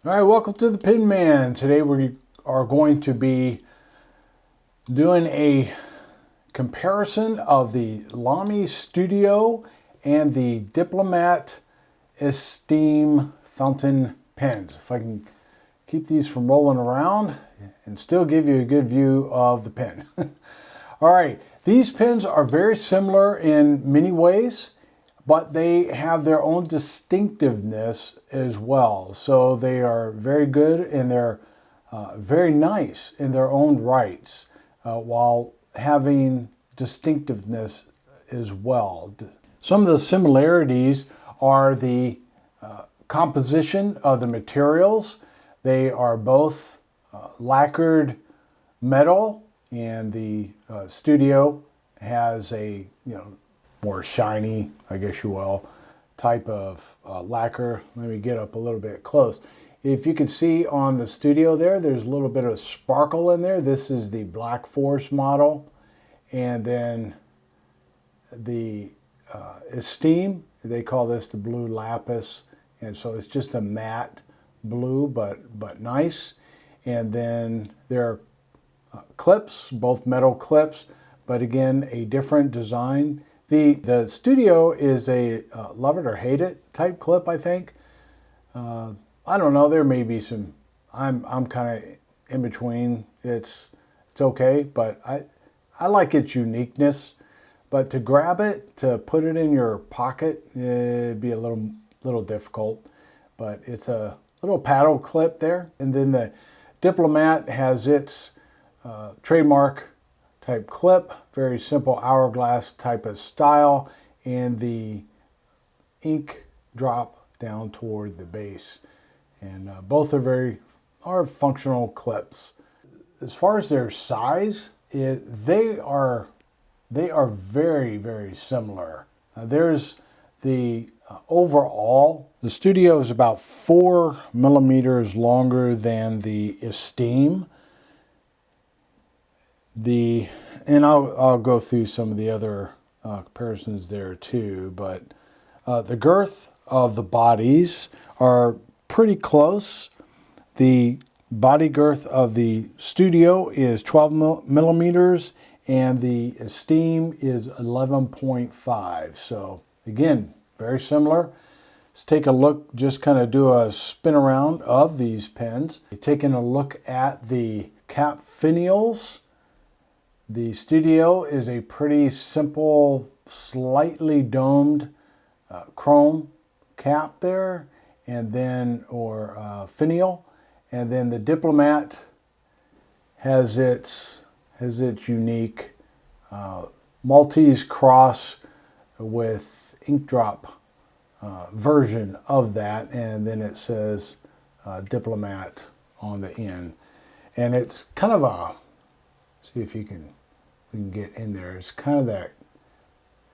All right, welcome to the Pin Man. Today we are going to be doing a comparison of the Lamy Studio and the Diplomat Esteem fountain pens. If I can keep these from rolling around and still give you a good view of the pen. All right, these pens are very similar in many ways, but they have their own distinctiveness as well. So they are very good and they're very nice in their own rights, while having distinctiveness as well. Some of the similarities are the composition of the materials. They are both lacquered metal, and the Studio has a more shiny, I guess you will, type of lacquer. Let me get up a little bit close. If you can see on the Studio there's a little bit of sparkle in there. This is the Black Forest model. And then the Esteem, they call this the blue lapis. And so it's just a matte blue, but nice. And then there are clips, both metal clips, but again, a different design. The Studio is a love it or hate it type clip, I think. I don't know. There may be some. I'm kind of in between. It's okay, but I like its uniqueness. But to grab it, to put it in your pocket, it'd be a little difficult. But it's a little paddle clip there, and then the Diplomat has its trademark type clip, very simple hourglass type of style, and the ink drop down toward the base. And both are functional clips. As far as their size, they are very, very similar. There's the overall. The Studio is about 4 millimeters longer than the Esteem. And I'll go through some of the other comparisons there too, but the girth of the bodies are pretty close. The body girth of the Studio is 12 millimeters and the Esteem is 11.5. So again, very similar. Let's take a look, just kind of do a spin around of these pens. Taking a look at the cap finials. The Studio is a pretty simple, slightly domed chrome cap there, and then finial, and then the Diplomat has its unique Maltese cross with ink drop version of that, and then it says Diplomat on the end, and it's kind of a, see if we can get in there. It's kind of that,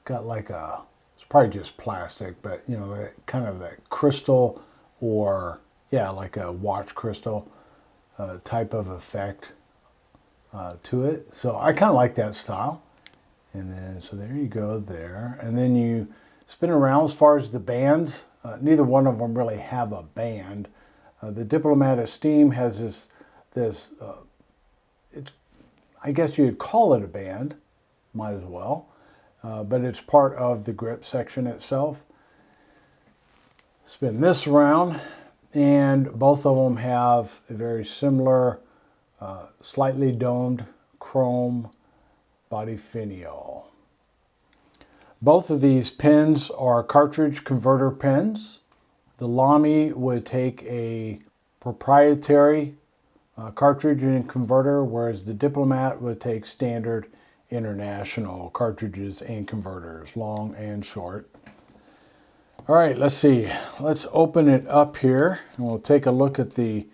got like a, it's probably just plastic, but that kind of that crystal, or yeah, like a watch crystal type of effect to it. So I kind of like that style. And then, so there you go there. And then you spin around. As far as the bands, neither one of them really have a band. The Diplomat Esteem has this it's, I guess you'd call it a band, might as well, but it's part of the grip section itself. Spin this around, and both of them have a very similar, slightly domed chrome body finial. Both of these pens are cartridge converter pens. The Lamy would take a proprietary cartridge and converter, whereas the Diplomat would take standard international cartridges and converters, long and short. All right, let's see. Let's open it up here, and we'll take a look at the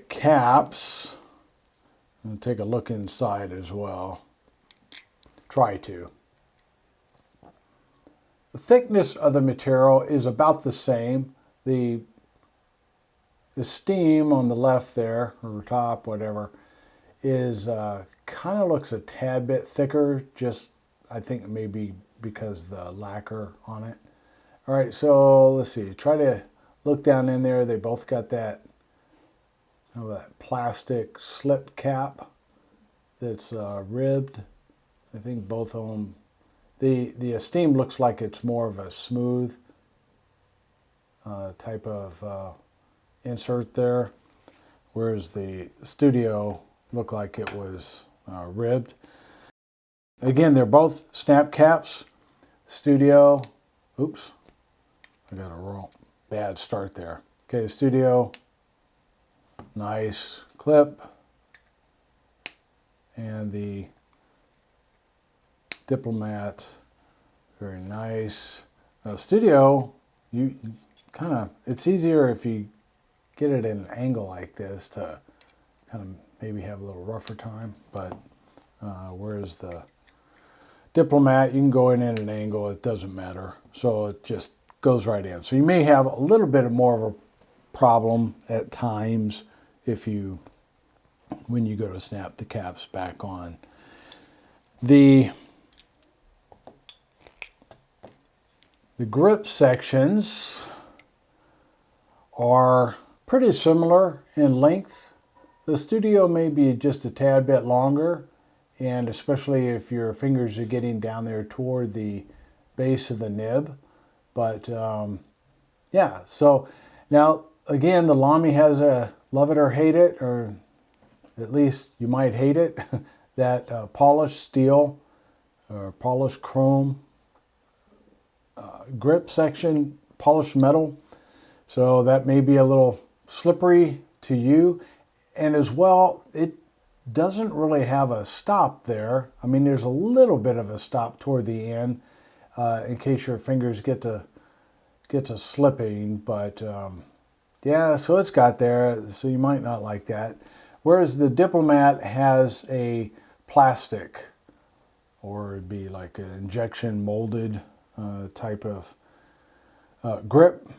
caps. And take a look inside as well. Try to. The thickness of the material is about the same. The Esteem on the left there, or top, whatever, is kind of looks a tad bit thicker, just I think maybe because the lacquer on it. All right, so let's see, try to look down in there, they both got that, that plastic slip cap that's ribbed. I think both of them. The Esteem looks like it's more of a smooth type of insert there, whereas the Studio looked like it was ribbed. Again, they're both snap caps. Studio, oops, I got a bad start there. Okay, Studio, nice clip, and the Diplomat, very nice. Studio, you kind of, it's easier if you get it at an angle like this to kind of maybe have a little rougher time, but whereas the Diplomat, you can go in at an angle, it doesn't matter. So it just goes right in. So you may have a little bit more of a problem at times when you go to snap the caps back on. The grip sections are pretty similar in length. The Studio may be just a tad bit longer, and especially if your fingers are getting down there toward the base of the nib. But yeah, so now again, the Lamy has a love it or hate it, or at least you might hate it, that polished steel or polished chrome grip section, polished metal. So that may be a little slippery to you. And as well, it doesn't really have a stop there. I mean, there's a little bit of a stop toward the end in case your fingers get to slipping. But yeah, so it's got there. So you might not like that. Whereas the Diplomat has a plastic, or it'd be like an injection molded type of grip,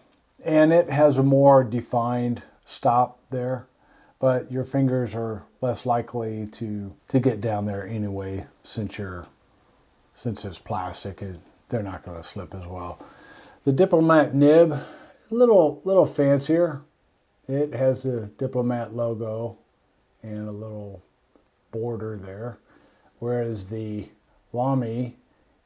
and it has a more defined stop there, but your fingers are less likely to get down there anyway, since it's plastic, they're not going to slip as well. The Diplomat nib, a little fancier. It has the Diplomat logo and a little border there, whereas the Lamy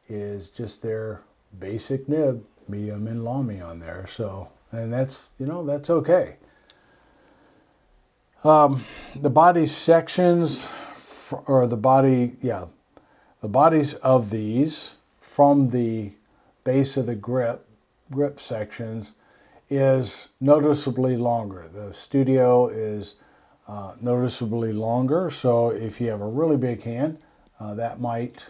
is just their basic nib, medium and Lamy on there. So, and that's, that's okay. The body sections, or the bodies of these from the base of the grip sections is noticeably longer. The Studio is noticeably longer, so if you have a really big hand, that might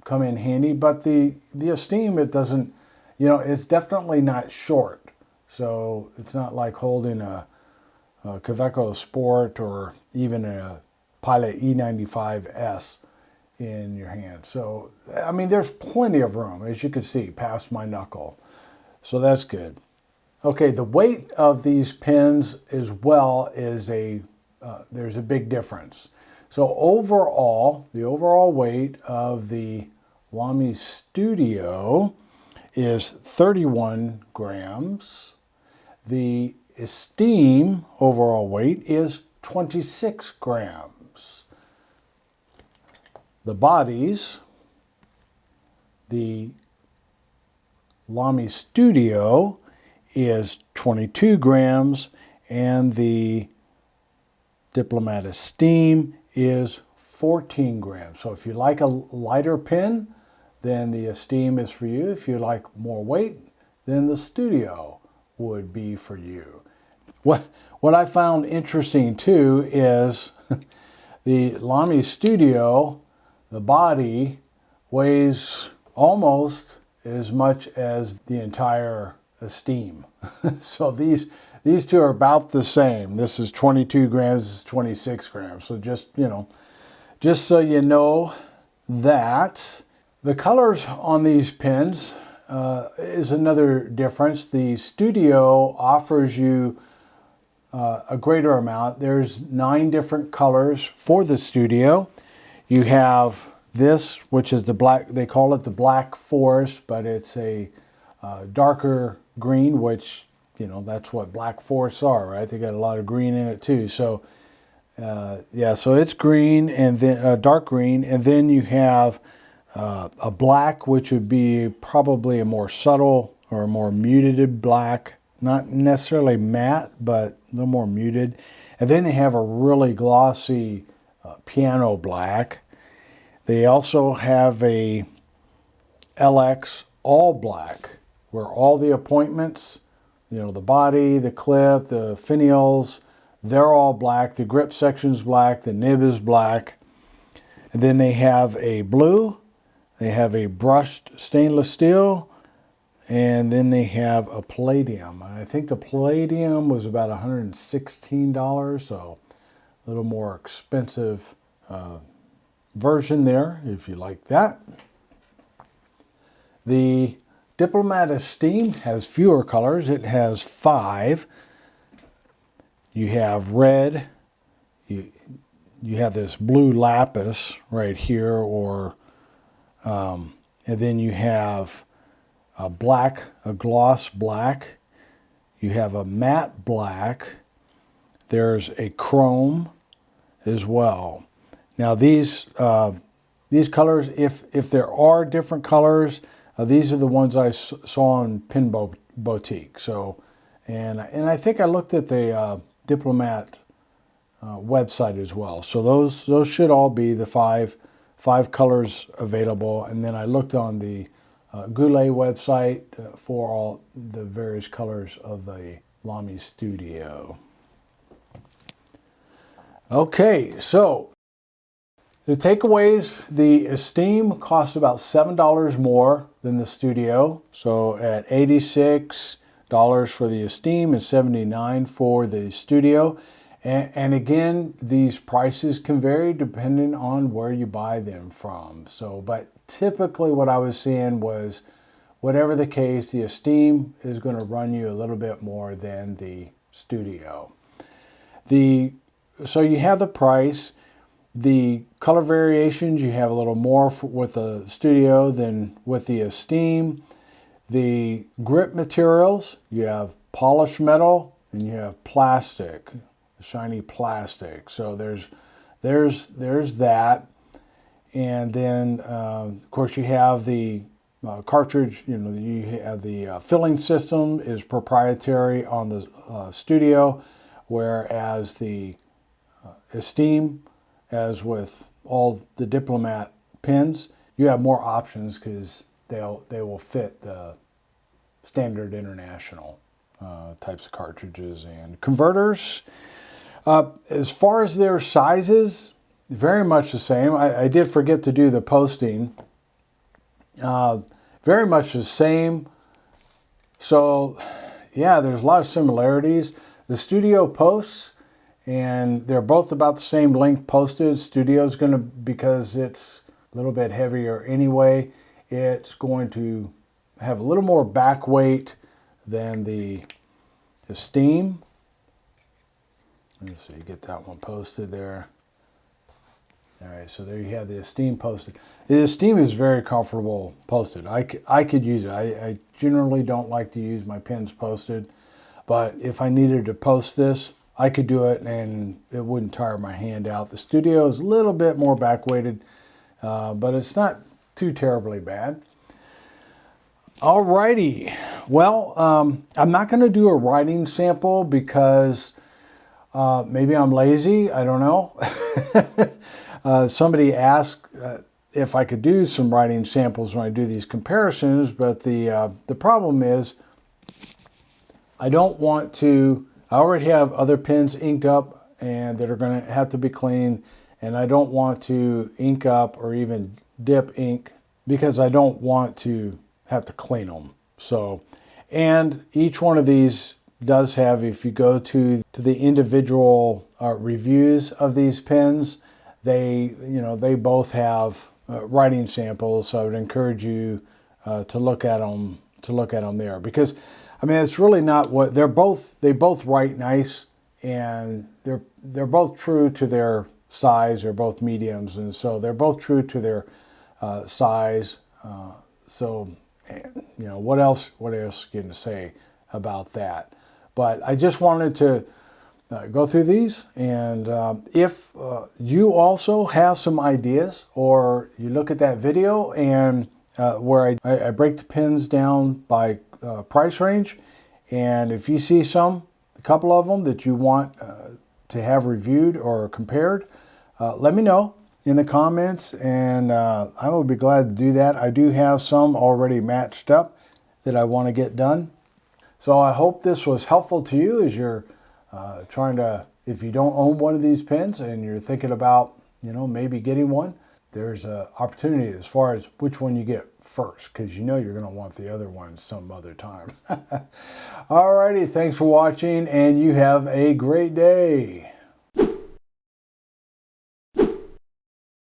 come in handy. But the Esteem, it doesn't, it's definitely not short. So it's not like holding a Kaweco Sport or even a Pilot E95S in your hand. So, I mean, there's plenty of room, as you can see, past my knuckle. So that's good. Okay, the weight of these pins as well is there's a big difference. So overall, the overall weight of the Lamy Studio is 31 grams. The Esteem overall weight is 26 grams. The bodies, the Lamy Studio is 22 grams, and the Diplomat Esteem is 14 grams. So if you like a lighter pen, then the Esteem is for you. If you like more weight, then the Studio would be for you. What I found interesting too is the Lamy Studio, the body weighs almost as much as the entire Esteem. So these two are about the same. This is 22 grams, this is 26 grams. So just so you know that. The colors on these pens is another difference. The Studio offers you a greater amount. There's 9 different colors for the Studio. You have this, which is the black, they call it the Black Forest, but it's a darker green, which that's what black forests are, right? They got a lot of green in it too. So yeah, so it's green, and then dark green, and then you have a black, which would be probably a more subtle or a more muted black, not necessarily matte, but a little more muted. And then they have a really glossy piano black. They also have a LX all black, where all the appointments, the body, the clip, the finials, they're all black. The grip section's black. The nib is black. And then they have a blue. They have a brushed stainless steel. And then they have a palladium. I think the palladium was about $116, so a little more expensive version there, if you like that. The Diplomat Esteem has fewer colors. It has 5. You have red. You have this blue lapis right here, and then you have a black, a gloss black. You have a matte black. There's a chrome as well. Now these colors, if there are different colors, these are the ones I saw on Pin Boutique. So, and I think I looked at the Diplomat website as well. So those should all be the five colors available. And then I looked on the Goulet website for all the various colors of the Lamy Studio. Okay, so the takeaways: the Esteem costs about $7 more than the Studio. So at $86 for the Esteem and $79 for the Studio. And again, these prices can vary depending on where you buy them from. So, but typically what I was seeing was, whatever the case, the Esteem is going to run you a little bit more than the Studio. So you have the price. The color variations, you have a little more with the Studio than with the Esteem. The grip materials, you have polished metal and you have plastic, shiny plastic. So there's that. And then of course you have the cartridge. You have the filling system is proprietary on the Studio, whereas the Esteem, as with all the Diplomat pins, you have more options because they will fit the standard international types of cartridges and converters. As far as their sizes, very much the same. I did forget to do the posting. Very much the same. So yeah, there's a lot of similarities. The Studio posts, and they're both about the same length posted. Studio's going to, because it's a little bit heavier anyway, it's going to have a little more back weight than the Esteem. Let's see, get that one posted there. All right, so there you have the Esteem posted. The Esteem is very comfortable posted. I could use it. I generally don't like to use my pins posted, but if I needed to post this, I could do it and it wouldn't tire my hand out. The Studio is a little bit more back weighted, but it's not too terribly bad. Alrighty, well, I'm not going to do a writing sample because maybe I'm lazy. I don't know. Somebody asked if I could do some writing samples when I do these comparisons, but the problem is I don't want to. I already have other pens inked up and that are going to have to be cleaned, and I don't want to ink up or even dip ink because I don't want to have to clean them. So, and each one of these does have, if you go to the individual reviews of these pens, they both have writing samples. So I would encourage you to look at them there, because I mean, it's really not what they both write nice, and they're both true to their size. They're both mediums, and so they're both true to their size. So what else are you going to say about that? But I just wanted to go through these, and if you also have some ideas, or you look at that video and where I break the pins down by price range, and if you see a couple of them that you want to have reviewed or compared, let me know in the comments, and I will be glad to do that. I do have some already matched up that I want to get done. So I hope this was helpful to you as you're trying to, if you don't own one of these pins and you're thinking about, maybe getting one, there's an opportunity as far as which one you get first, because you're going to want the other one some other time. Alrighty, thanks for watching, and you have a great day.